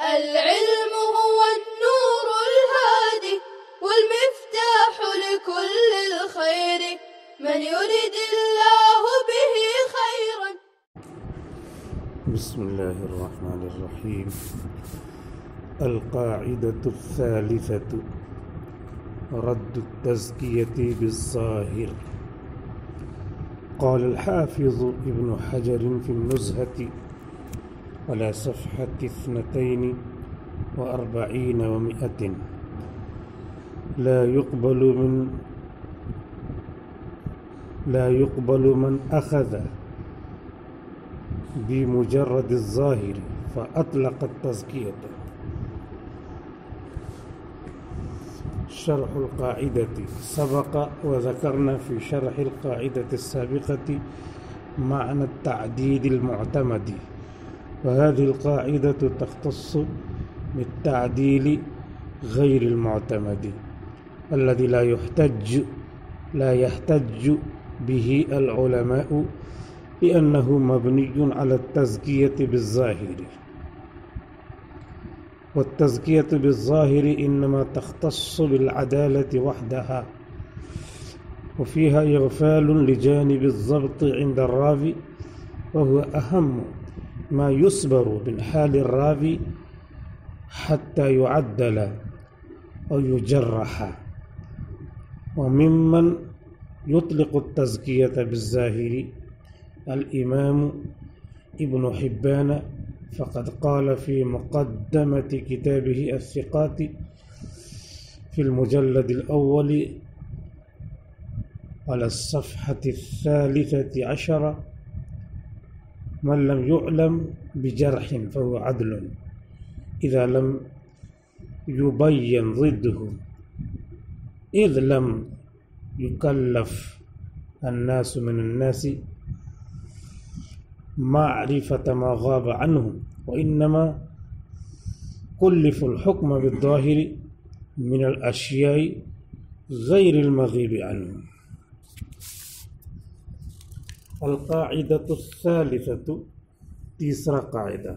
العلم هو النور الهادي والمفتاح لكل الخير من يرد الله به خيرا. بسم الله الرحمن الرحيم. القاعدة الثالثة رد التزكية بالظاهر. قال الحافظ ابن حجر في النزهة على صفحة 42 و100: لا يقبل من أخذ بمجرد الظاهر فأطلق التزكية. شرح القاعدة. سبق وذكرنا في شرح القاعدة السابقة معنى التعديل المعتمد، وهذه القاعدة تختص بالتعديل غير المعتمد الذي لا يحتج به العلماء لأنه مبني على التزكية بالظاهر. والتزكية بالظاهر إنما تختص بالعدالة وحدها، وفيها إغفال لجانب الضبط عند الراوي، وهو أهم ما يصبر من حال الراوي حتى يعدل أو يجرح. وممن يطلق التزكية بالظاهر الإمام ابن حبان، فقد قال في مقدمة كتابه الثقات في المجلد الأول على الصفحة 13: من لم يعلم بجرح فهو عدل إذا لم يبين ضده، إذ لم يكلف الناس من الناس معرفة ما غاب عنهم، وإنما كلف الحكم بالظاهر من الأشياء غير المغيب عنهم. القاعدة الثالثة، تیسرا قاعدہ.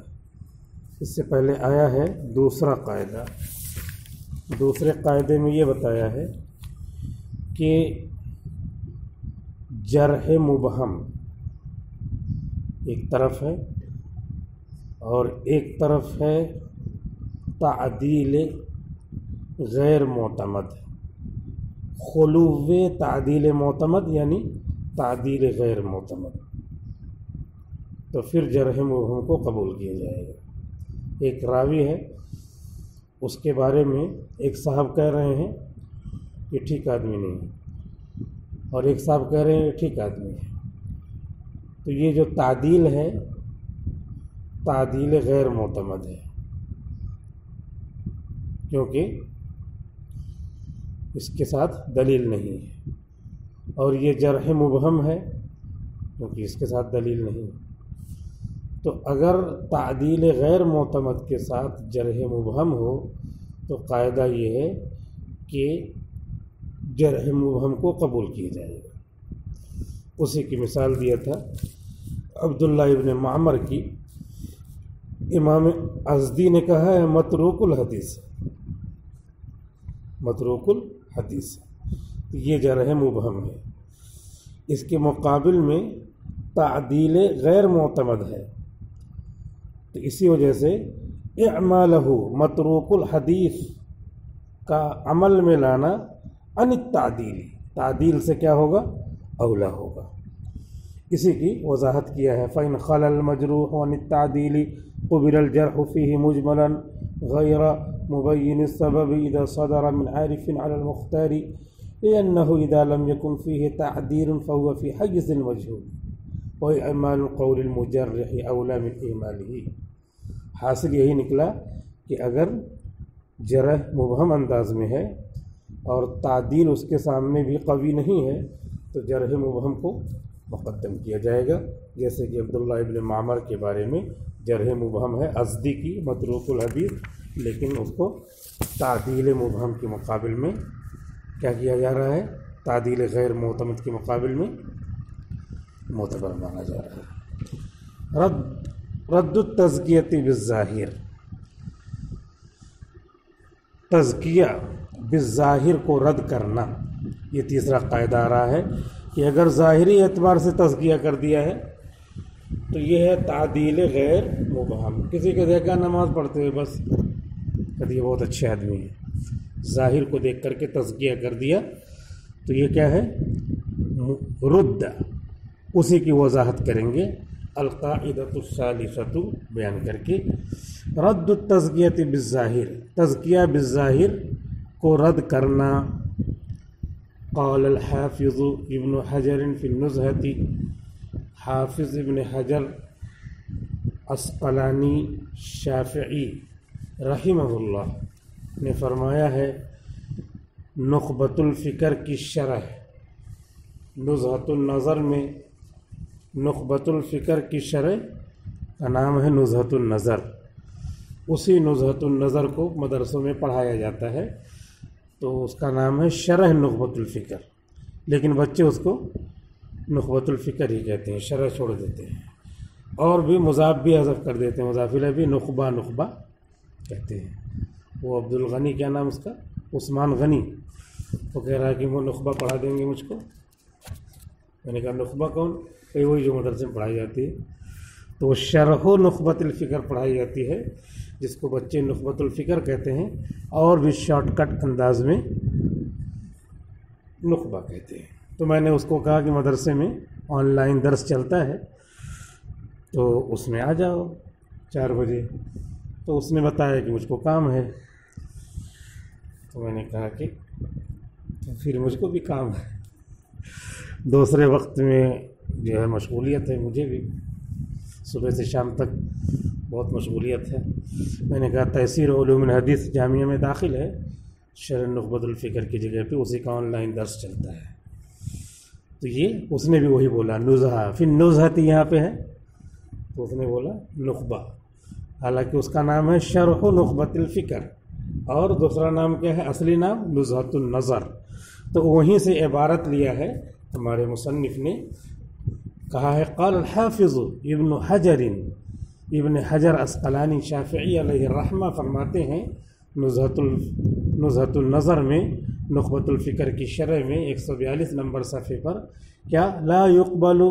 اس سے پہلے آیا ہے دوسرا قاعدہ. دوسرے قاعدے میں یہ بتایا ہے کہ جرح مبہم ایک طرف ہے اور ایک طرف ہے تعدیل غیر معتمد. خلو تعدیل معتمد یعنی تعدیل غیر معتمد، تو پھر جرح مبہم کو قبول کیا جائے گا. ایک راوی ہے، اس کے بارے میں ایک صاحب کہہ رہے ہیں کہ ٹھیک آدمی نہیں ہے، اور ایک صاحب کہہ رہے ہیں ٹھیک آدمی ہے. تو یہ جو تعدیل ہے تعدیل غیر معتمد ہے، کیونکہ اس کے ساتھ دلیل نہیں ہے. اور یہ جرح مبہم ہے کیونکہ اس کے ساتھ دلیل نہیں ہے. تو اگر تعدیل غیر معتمد کے ساتھ جرح مبہم ہو تو قاعدہ یہ ہے کہ جرح مبہم کو قبول کیا جائے گا. اسی کی مثال دیا تھا عبداللہ ابن معمر کی. امام ازدی نے کہا ہے متروک الحدیث، متروک الحدیث، یہ جرح مبہم ہے. اس کے مقابل میں تعدیل غیر معتمد ہے، تو اسی وجہ سے اعمالہ متروک الحدیث کا عمل میں لانا عن التعدیل، تعدیل سے کیا ہوگا؟ اولا ہوگا. اسی کی وضاحت کیا ہے فَإِنْ خَلَى الْمَجْرُوحُ عَنِ التَّعْدِيلِ قُبِلَ الْجَرْحُ فِيهِ مُجْمَلًا غَيْرَ مُبَيِّنِ السَّبَبِ إِذَا صَدَرَ مِنْ عَارِفٍ عَلَى الْمُخْتَارِ لِأَنَّهُ إِذَا لَمْ يَكُنْ فِيهِ تَعْدِيلٌ فَهُوَ فِي حَيِّزِ الْمَجْهُولِ وَإِعْمَالُ الْقَوْلِ الْمُجَرِّحِ أَوْلَى مِنْ إِهْمَالِهِ. حاصل یہی نکلا کہ اگر جرح مبہم انداز میں ہے اور تعدیل اس کے سامنے بھی قوی نہیں ہے تو جرح مبہم کو مقدم کیا جائے گا. جیسے کہ عبداللہ ابن معمر کے بارے میں جرح مبہم ہے ازدی کی متروک الحدیث، لیکن اس کو تعدیل مبہم کے مقابل میں کیا کیا جا رہا ہے؟ تعدیل غیر معتمد کے مقابل میں معتبر مانا جا رہا ہے. رد التزکیۃ بالظاہر. تزکیہ بالظاہر کو رد کرنا، یہ تیسرا قاعدہ آ رہا ہے کہ اگر ظاہری اعتبار سے تزکیہ کر دیا ہے تو یہ ہے تعدیل غیر مبہم. کسی کو دیکھا نماز پڑھتے ہوئے بس کہتے یہ بہت اچھے آدمی ہیں، ظاہر کو دیکھ کر کے تزکیہ کر دیا تو یہ کیا ہے؟ رد. اسی کی وضاحت کریں گے القاعدۃ الثالثۃ بیان کر کے. رد التزکیۃ بالظاہر، تزکیہ بالظاہر کو رد کرنا. قال الحافظ ابن حجر فی النزہۃ، حافظ ابن حجر عسقلانی شافعی رحمہ اللہ نے فرمایا ہے نخبۃ الفکر کی شرح، نزہۃ النظر میں نخبۃ الفکر کی شرح کا نام ہے نزہۃ النظر. اسی نزہۃ النظر کو مدرسوں میں پڑھایا جاتا ہے تو اس کا نام ہے شرح نخبۃ الفکر، لیکن بچے اس کو نخبۃ الفکر ہی کہتے ہیں، شرح چھوڑ دیتے ہیں، اور بھی مضاف بھی حذف کر دیتے ہیں، مضاف الیہ بھی نخبہ کہتے ہیں. وہ عبد الغنی کیا نام اس کا؟ عثمان غنی، وہ کہہ رہا ہے کہ وہ نخبہ پڑھا دیں گے مجھ کو. میں نے کہا نخبہ کون؟ کہ وہی جو مدرسے میں پڑھائی جاتی ہے. تو شرح نخبۃ الفکر پڑھائی جاتی ہے جس کو بچے نخبۃ الفکر کہتے ہیں، اور بھی شارٹ کٹ انداز میں نخبہ کہتے ہیں. تو میں نے اس کو کہا کہ مدرسے میں آن لائن درس چلتا ہے تو اس میں آ جاؤ 4 بجے. تو اس نے بتایا کہ مجھ کو کام ہے. تو میں نے کہا کہ پھر مجھ کو بھی کام ہے، دوسرے وقت میں جو ہے مشغولیت ہے، مجھے بھی صبح سے شام تک بہت مشغولیت ہے. میں نے کہا تیسیر علوم الحدیث جامعہ میں داخل ہے، شرح نخبۃ الفکر کی جگہ پہ اسی کا آن لائن درس چلتا ہے. تو یہ اس نے بھی وہی بولا نزہہ، پھر نزہت یہاں پہ ہے تو اس نے بولا نخبہ، حالانکہ اس کا نام ہے شرح نخبۃ الفکر، اور دوسرا نام کیا ہے؟ اصلی نام نزہۃ النظر. تو وہیں سے عبارت لیا ہے ہمارے مصنف نے، کہا ہے قال الحافظ ابن حجر عسقلانی شافعی علیہ الرحمہ فرماتے ہیں نزہۃ النظر میں نخبۃ الفکر کی شرح میں 142 نمبر صفحے پر، کیا لا يقبل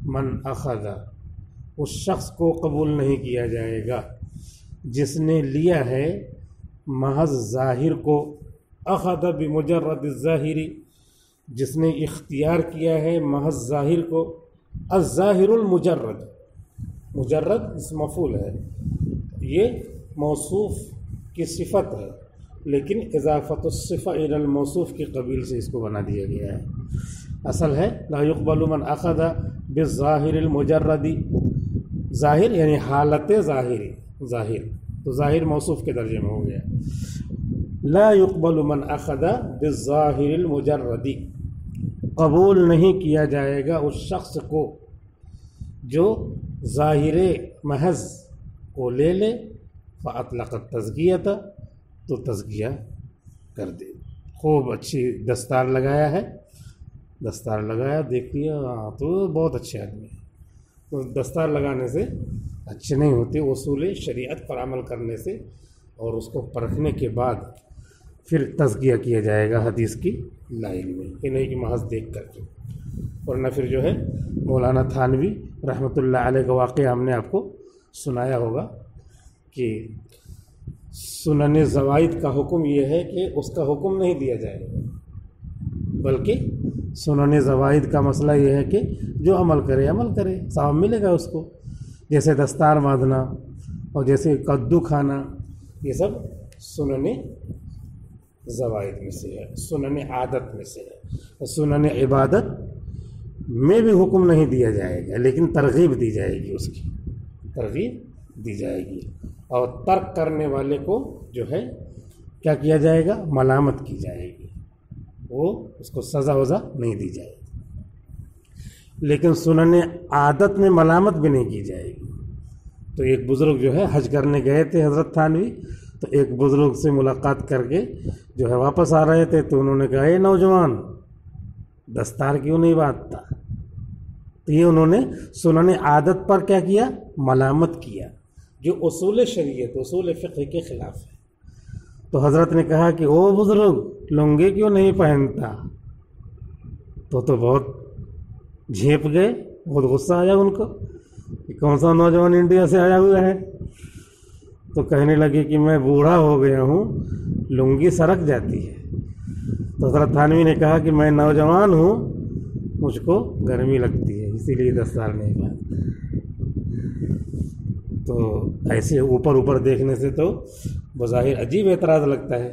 من اخذ، اس شخص کو قبول نہیں کیا جائے گا جس نے لیا ہے محض ظاہر کو، اخذ بمجرد الظاہری، جس نے اختیار کیا ہے محض ظاہر کو. الظاہر المجرد، مجرد اس مفعول ہے، یہ موصوف کی صفت ہے لیکن اضافت الصفہ الی الموصوف کی قبیل سے اس کو بنا دیا گیا ہے. اصل ہے لا يقبل من اخذ بالظاہر المجرد، ظاہر یعنی حالت ظاہری، ظاہر تو ظاہر موصوف کے درجے میں ہو گیا. لا يقبل من اخذ بالظاہر المجرد، قبول نہیں کیا جائے گا اس شخص کو جو ظاہر محض کو لے لے، فاطلق التزکیۃ، تو تزکیہ کر دے. خوب اچھی دستار لگایا ہے، دستار لگایا دیکھ لیا تو بہت اچھے آدمی ہیں. تو دستار لگانے سے اچھے نہیں ہوتے، اصول شریعت پر عمل کرنے سے اور اس کو پرکھنے کے بعد پھر تزکیہ کیا جائے گا حدیث کی لائن میں، یہ نہیں کہ محض دیکھ کر کے. ورنہ پھر جو ہے مولانا تھانوی رحمۃ اللہ علیہ کا واقعہ ہم نے آپ کو سنایا ہوگا کہ سنن زوائد کا حکم یہ ہے کہ اس کا حکم نہیں دیا جائے گا، بلکہ سنن زوائد کا مسئلہ یہ ہے کہ جو عمل کرے ثواب ملے گا اس کو. جیسے دستار باندھنا اور جیسے کدو کھانا، یہ سب سنن زوائد میں سے ہے، سنن عادت میں سے ہے. سنن عبادت میں بھی حکم نہیں دیا جائے گا لیکن ترغیب دی جائے گی، اس کی ترغیب دی جائے گی. اور ترک کرنے والے کو جو ہے کیا کیا جائے گا؟ ملامت کی جائے گی، وہ اس کو سزا وزا نہیں دی جائے گی. لیکن سنن عادت میں ملامت بھی نہیں کی جائے گی. تو ایک بزرگ جو ہے حج کرنے گئے تھے حضرت تھانوی، تو ایک بزرگ سے ملاقات کر کے جو ہے واپس آ رہے تھے تو انہوں نے کہا اے نوجوان دستار کیوں نہیں باندھتا؟ تو یہ انہوں نے سنن عادت پر کیا کیا؟ ملامت کیا، جو اصول شریعت اصول فقہ کے خلاف ہے. تو حضرت نے کہا کہ او بزرگ لنگی کیوں نہیں پہنتا؟ تو بہت جھیپ گئے، بہت غصہ آیا ان کو کہ کون سا نوجوان انڈیا سے آیا ہوا ہے. تو کہنے لگے کہ میں بوڑھا ہو گیا ہوں، لنگی سرک جاتی ہے. تو حضرت تھانوی نے کہا کہ میں نوجوان ہوں، مجھ کو گرمی لگتی ہے، اسی لیے دستار نہیں باندھتا. تو ایسے اوپر دیکھنے سے تو بظاہر عجیب اعتراض لگتا ہے.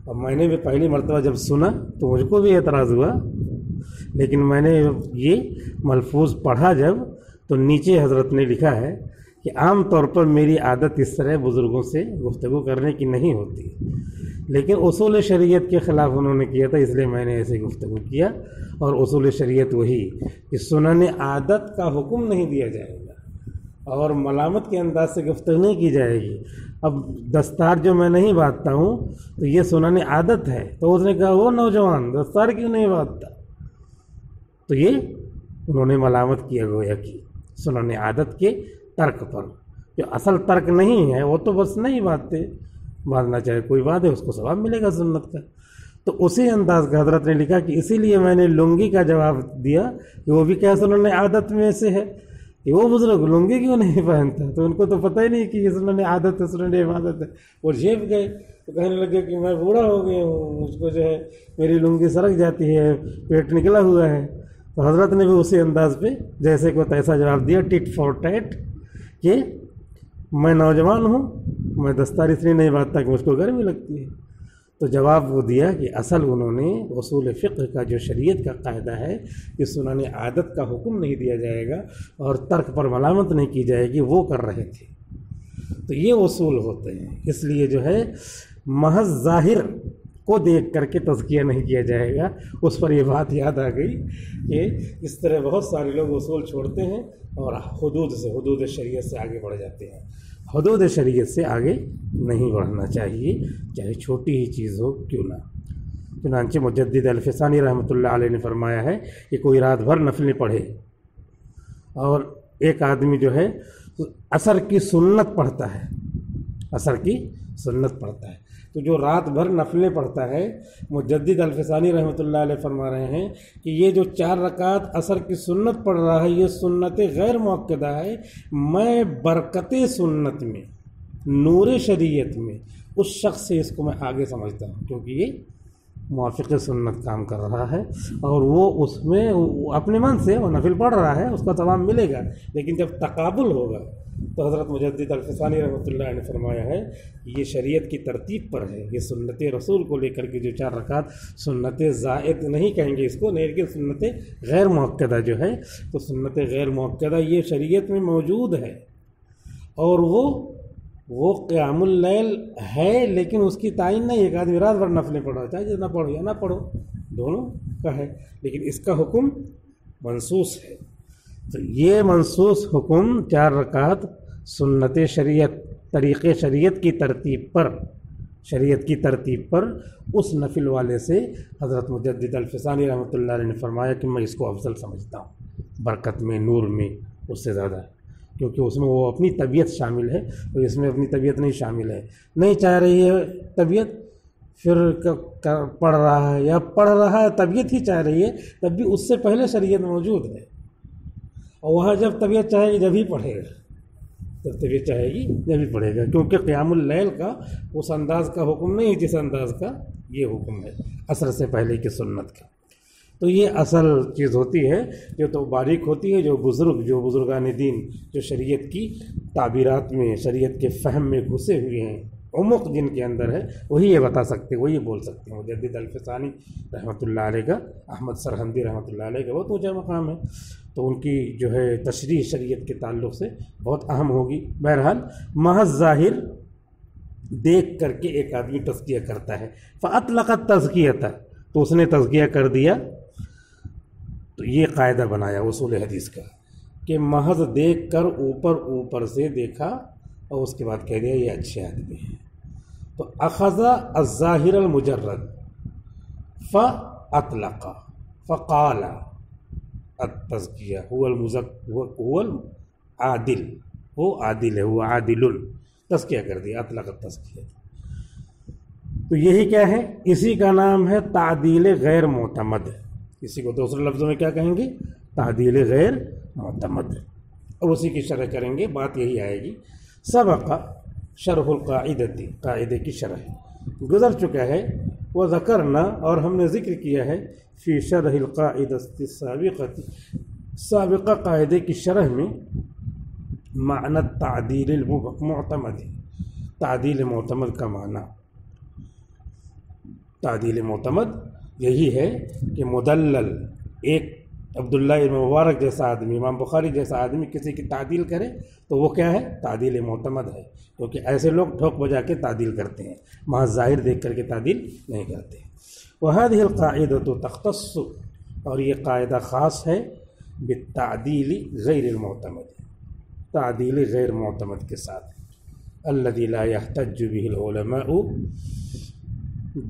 اور میں نے بھی پہلی مرتبہ جب سنا تو مجھ کو بھی اعتراض ہوا، لیکن میں نے یہ ملفوظ پڑھا جب تو نیچے حضرت نے لکھا ہے کہ عام طور پر میری عادت اس طرح بزرگوں سے گفتگو کرنے کی نہیں ہوتی، لیکن اصول شریعت کے خلاف انہوں نے کیا تھا، اس لیے میں نے ایسے گفتگو کیا. اور اصول شریعت وہی کہ سنن عادت کا حکم نہیں دیا جائے گا اور ملامت کے انداز سے گفتگو نہیں کی جائے گی. اب دستار جو میں نہیں باندھتا ہوں تو یہ سنن عادت ہے. تو اس نے کہا وہ نوجوان دستار کیوں نہیں باندھتا؟ تو یہ انہوں نے ملامت کیا گویا کہ سنن عادت کے ترک پر، جو اصل ترک نہیں ہے وہ تو بس نہیں باندھنا چاہے کوئی بات ہے، اس کو ثواب ملے گا سنت کا. تو اسی انداز کا حضرت نے لکھا کہ اسی لیے میں نے لنگی کا جواب دیا کہ وہ بھی کیا سنن عادت میں سے ہے کہ وہ بزرگ لنگی کیوں نہیں پہنتا. تو ان کو تو پتہ ہی نہیں کہ یہ سنن عادت ہے، سنن عبادت ہے. وہ جھیپ گئے تو کہنے لگے کہ میں بوڑھا ہو گیا ہوں، مجھ کو جو ہے میری لنگی سرک جاتی ہے، پیٹ نکلا ہوا ہے. تو حضرت نے بھی اسی انداز پہ جیسے کو تیسا جواب دیا، ٹٹ فار ٹیٹ، کہ میں نوجوان ہوں، میں دستار اس لیے نہیں باندھتا کہ مجھ کو گرمی لگتی ہے. تو جواب وہ دیا کہ اصل انہوں نے اصول فقہ کا جو شریعت کا قاعدہ ہے کہ سنن عادت کا حکم نہیں دیا جائے گا اور ترک پر ملامت نہیں کی جائے گی، وہ کر رہے تھے. تو یہ اصول ہوتے ہیں. اس لیے جو ہے محض ظاہر کو دیکھ کر کے تزکیہ نہیں کیا جائے گا. اس پر یہ بات یاد آ گئی کہ اس طرح بہت سارے لوگ اصول چھوڑتے ہیں اور حدود شریعت سے آگے بڑھ جاتے ہیں. حدود شریعت سے آگے نہیں بڑھنا چاہیے، چاہے چھوٹی ہی چیز ہو کیوں نہ. چنانچہ مجدد الفسانی رحمۃ اللہ علیہ نے فرمایا ہے کہ کوئی رات بھر نفلیں پڑھے اور ایک آدمی جو ہے عصر کی سنت پڑھتا ہے، عصر کی سنت پڑھتا ہے، تو جو رات بھر نفلیں پڑھتا ہے، مجدد الفسانی رحمۃ اللہ علیہ فرما رہے ہیں کہ یہ جو 4 رکعت عصر کی سنت پڑھ رہا ہے یہ سنت غیر مؤکدہ ہے. میں برکت سنت میں، نور شریعت میں اس شخص سے اس کو میں آگے سمجھتا ہوں، کیونکہ یہ موافق سنت کام کر رہا ہے اور وہ اس میں اپنے من سے وہ نفل پڑھ رہا ہے، اس کا ثواب ملے گا. لیکن جب تقابل ہوگا تو حضرت مجدد الفسانی رحمۃ اللہ نے فرمایا ہے یہ شریعت کی ترتیب پر ہے، یہ سنت رسول کو لے کر کے جو 4 رکعت سنت زائد نہیں کہیں گے اس کو، لیکن سنت غیر مؤکدہ جو ہے، تو سنت غیر مؤکدہ یہ شریعت میں موجود ہے اور وہ قیام اللیل ہے، لیکن اس کی تعین نہیں. ایک آدمی رات بھر نفلیں پڑھا چاہے جو نہ پڑھو یا نہ پڑھو دونوں کا ہے، لیکن اس کا حکم منصوص ہے. تو یہ منصوص حکم 4 رکعت سنت شریعت طریق شریعت کی ترتیب پر اس نفل والے سے حضرت مجدد الفسانی رحمۃ اللہ علیہ نے فرمایا کہ میں اس کو افضل سمجھتا ہوں برکت میں، نور میں اس سے زیادہ، کیونکہ اس میں وہ اپنی طبیعت شامل ہے اور اس میں اپنی طبیعت نہیں شامل ہے. نہیں چاہ رہی ہے طبیعت، پھر پڑھ رہا ہے یا پڑھ رہا ہے طبیعت ہی چاہ رہی ہے، تب بھی اس سے پہلے شریعت موجود ہے. اور وہاں جب طبیعت چاہے گی جب ہی پڑھے گا، جب طبیعت چاہے گی جب ہی پڑھے گا، کیونکہ قیام اللیل کا اس انداز کا حکم نہیں جس انداز کا یہ حکم ہے عصر سے پہلے کی سنت کا. تو یہ اصل چیز ہوتی ہے جو تو باریک ہوتی ہے، جو بزرگان دین جو شریعت کی تعبیرات میں، شریعت کے فہم میں گھسے ہوئے ہیں، عمق جن کے اندر ہے، وہی یہ بتا سکتے، وہی بول سکتے ہیں. مجدد الفسانی رحمۃ اللہ علیہ کا، احمد سرہندی رحمۃ اللہ علیہ کا بہت اونچا مقام ہے، تو ان کی جو ہے تشریح شریعت کے تعلق سے بہت اہم ہوگی. بہرحال محض ظاہر دیکھ کر کے ایک آدمی تزکیہ کرتا ہے، فاطلق التزکیۃ، تو اس نے تزکیہ کر دیا. تو یہ قاعدہ بنایا اصول حدیث کا کہ محض دیکھ کر اوپر سے دیکھا اور اس کے بعد کہہ دیا یہ اچھے آدمی ہیں. تو اخذ الظاہر المجرد فاطلق فقال التزکیہ هو العادل، وہ عادل ہے، وہ عادل، تزکیہ کر دیا، اطلق التزکیہ. تو یہی کیا ہے؟ اسی کا نام ہے تعدیل غیر معتمد. اسی کو دوسرے لفظوں میں کیا کہیں گے؟ تعدیل غیر معتمد. اب اسی کی شرح کریں گے، بات یہی آئے گی. سبق شرح القاعدتی، قاعدے کی شرح گزر چکا ہے. وہ ذکرنا، اور ہم نے ذکر کیا ہے، فی شرح القاعدۃ السابقۃ، سابقہ قاعدے کی شرح میں، معنی تعدیل المعتمد، تعدیل معتمد کا معنی. تعدیل معتمد یہی ہے کہ مدلل، ایک عبداللہ ابن مبارک جیسا آدمی، امام بخاری جیسا آدمی کسی کی تعدیل کرے تو وہ کیا ہے؟ تعدیل معتمد ہے. کیونکہ ایسے لوگ ٹھوک بجا کے تعدیل کرتے ہیں، وہاں ظاہر دیکھ کر کے تعدیل نہیں کرتے. وهذه القاعدة تختص، اور یہ قاعدہ خاص ہے بالتعدیل غیر المعتمد، تعدیل غیر معتمد کے ساتھ. الذي لا يحتج به العلماء،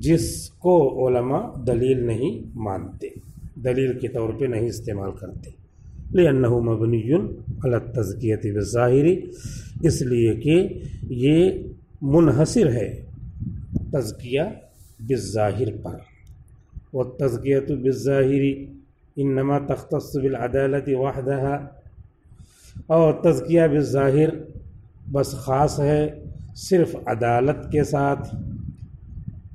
جس کو علماء دلیل نہیں مانتے، دلیل کے طور پہ نہیں استعمال کرتے. لأنه مبنی علی التزکیۃ بالظاہر، اس لیے کہ یہ منحصر ہے تزکیہ بالظاہر پر. والتزکیۃ بالظاہر انما تختص بالعدالۃ وحدها، اور تزکیہ بالظاہر بس خاص ہے صرف عدالت کے ساتھ.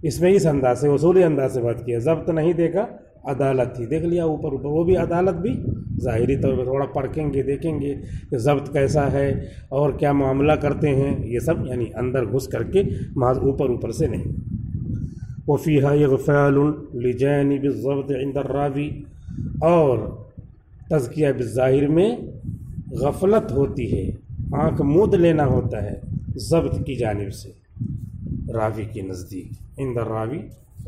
اس میں اس انداز سے، اصولی انداز سے بات کیا. ضبط نہیں دیکھا، عدالت تھی، دیکھ لیا اوپر اوپر، وہ بھی عدالت بھی ظاہری طور پر تھوڑا پرکھیں گے، دیکھیں گے کہ ضبط کیسا ہے اور کیا معاملہ کرتے ہیں، یہ سب یعنی اندر گھس کر کے، محض اوپر اوپر سے نہیں. وفیہا اغفال لجانب الضبط عند الراوی، اور تزکیہ بالظاہر میں غفلت ہوتی ہے، آنکھ مود لینا ہوتا ہے ضبط کی جانب سے راوی کے نزدیک. عند الراوی،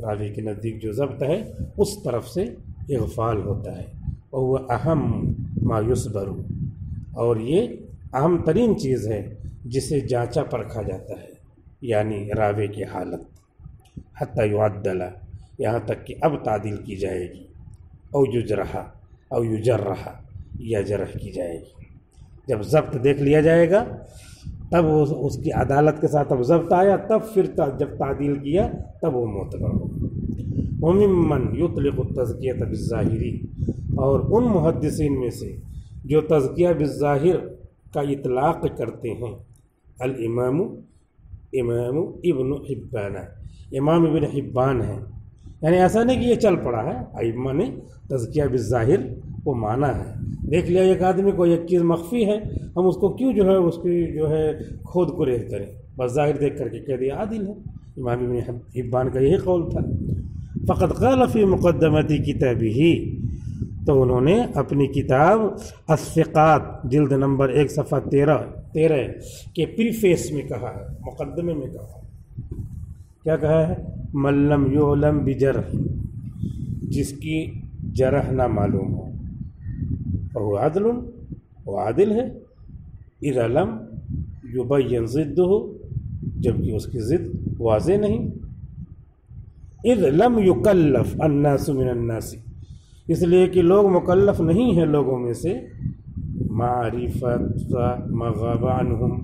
راوی کے نزدیک جو ضبط ہے اس طرف سے اغفال ہوتا ہے. وہو اہم ما یصبر، اور یہ اہم ترین چیز ہے جسے جانچا پرکھا جاتا ہے، یعنی راوی کی حالت. حتی یعدل، یہاں تک کہ اب تعدیل کی جائے گی. او یجرح، او یجرح، یا جرح کی جائے گی. جب ضبط دیکھ لیا جائے گا تب اس کی عدالت کے ساتھ اب ضبط آیا، تب پھر جب تعدیل کیا تب وہ معتبر ہوگا. وممن یطلق التزکیۃ بالظاہری، اور ان محدثین میں سے جو تزکیہ بالظاہر کا اطلاق کرتے ہیں، الامام، امام ابن حبان، امام ابن حبان ہیں. یعنی ایسا نہیں کہ یہ چل پڑا ہے، ائمہ نے تزکیہ بالظاہر کو مانا ہے. دیکھ لیا ایک آدمی کو ایک چیز مخفی ہے، ہم اس کو کیوں جو ہے اس کی جو ہے کھود کو ریز کریں، بس ظاہر دیکھ کر کے کہہ دیا عادل ہے. امام ابن حبان کا یہی قول تھا. فقد قال فی مقدمۃ کتابہ، تو انہوں نے اپنی کتاب الثقات جلد نمبر 1 صفحہ 13 کے پریفیس میں کہا ہے، مقدمے میں کہا ہے. کیا کہا ہے؟ من لم یعلم بجرح، جس کی جرح نہ معلوم ہو، فهو عدل، وہ عادل ہے. اذا لم یبین ضدہ، جبکہ اس کی ضد واضح نہیں. اذ لم یکلف الناس من الناس، اس لیے کہ لوگ مکلف نہیں ہیں لوگوں میں سے، معرفت ما غاب عنہم،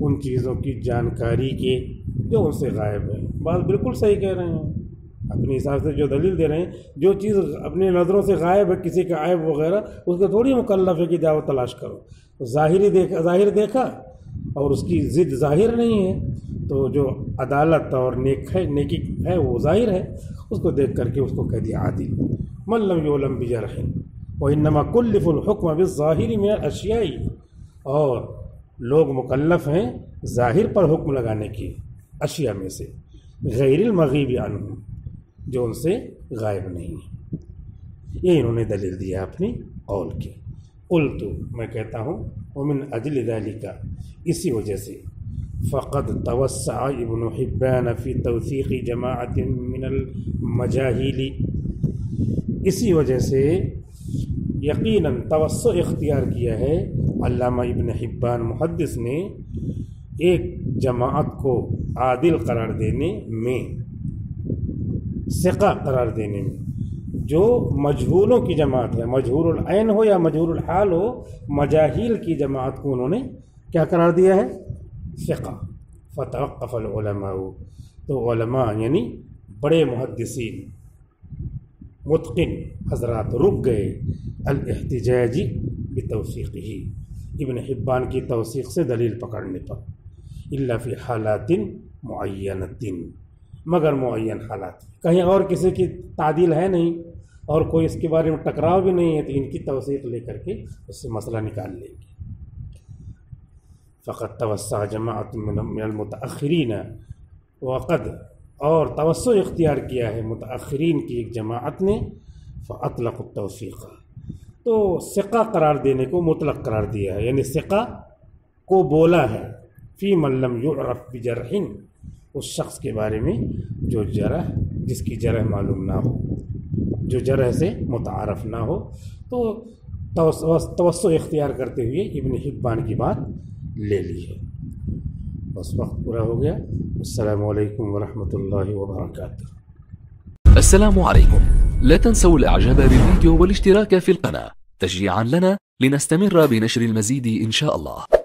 ان چیزوں کی جانکاری کے جو ان سے غائب ہے. بات بالکل صحیح کہہ رہے ہیں، اپنے حساب سے جو دلیل دے رہے ہیں. جو چیز اپنی نظروں سے غائب ہے، کسی کا عیب وغیرہ، اس کو تھوڑی مکلف ہے کہ جاؤ تلاش کرو. ظاہر دیکھا اور اس کی ضد ظاہر نہیں ہے، تو جو عدالت اور نیکی ہے وہ ظاہر ہے، اس کو دیکھ کر کے اس کو کہہ دیا عادل. من لم یعلم بجرح وانما کلف الحکم بالظاہر من الاشیاء، اور لوگ مکلف ہیں ظاہر پر حکم لگانے کی اشیاء میں سے، غیر المغیب عنہ، جو ان سے غائب نہیں ہے. یہ انہوں نے دلیل دیا اپنی قول کی. قلت، میں کہتا ہوں، ومن اجل ذلک، اسی وجہ سے، فقد توسع ابن حبان فی توثیق جماعت من المجاہیل، اسی وجہ سے یقیناً توسع اختیار کیا ہے علامہ ابن حبان محدث نے ایک جماعت کو عادل قرار دینے میں، ثقہ قرار دینے میں، جو مجہولوں کی جماعت ہے، مجہول العین ہو یا مجہول الحال ہو، مجاہیل کی جماعت کو انہوں نے کیا قرار دیا ہے؟ ثقہ. فتوقف العلماء، تو علماء یعنی بڑے محدثین متقن حضرات رک گئے الاحتجاج بتوثیقہ، ابن حبان کی توثیق سے دلیل پکڑنے پر، الا فی حالات معینۃ، مگر معین حالات، کہیں اور کسی کی تعدیل ہے نہیں اور کوئی اس کے بارے میں ٹکراؤ بھی نہیں ہے تو ان کی توثیق لے کر کے اس سے مسئلہ نکال لیں گے۔ فقط توسع جماعت من المتأخرین، وقد اور توسع اختیار کیا ہے متأخرین کی ایک جماعت نے، فاطلق التوثیق، تو ثقہ قرار دینے کو مطلق قرار دیا ہے، یعنی ثقہ کو بولا ہے، فی من لم یعرف بجرح، اس شخص کے بارے میں جو جرح، جس کی جرح معلوم نہ ہو، جو جرح سے متعارف نہ ہو، تو توسع اختیار کرتے ہوئے ابن حبان کی بات لے لی ہے۔ بس وقت پورا ہو گیا۔ السلام علیکم ورحمۃ اللہ وبرکاتہ۔ السلام عليكم، لا تنسوا الاعجاب بالفيديو والاشتراك في القناة تشجيعا لنا لنستمر بنشر المزيد إن شاء الله.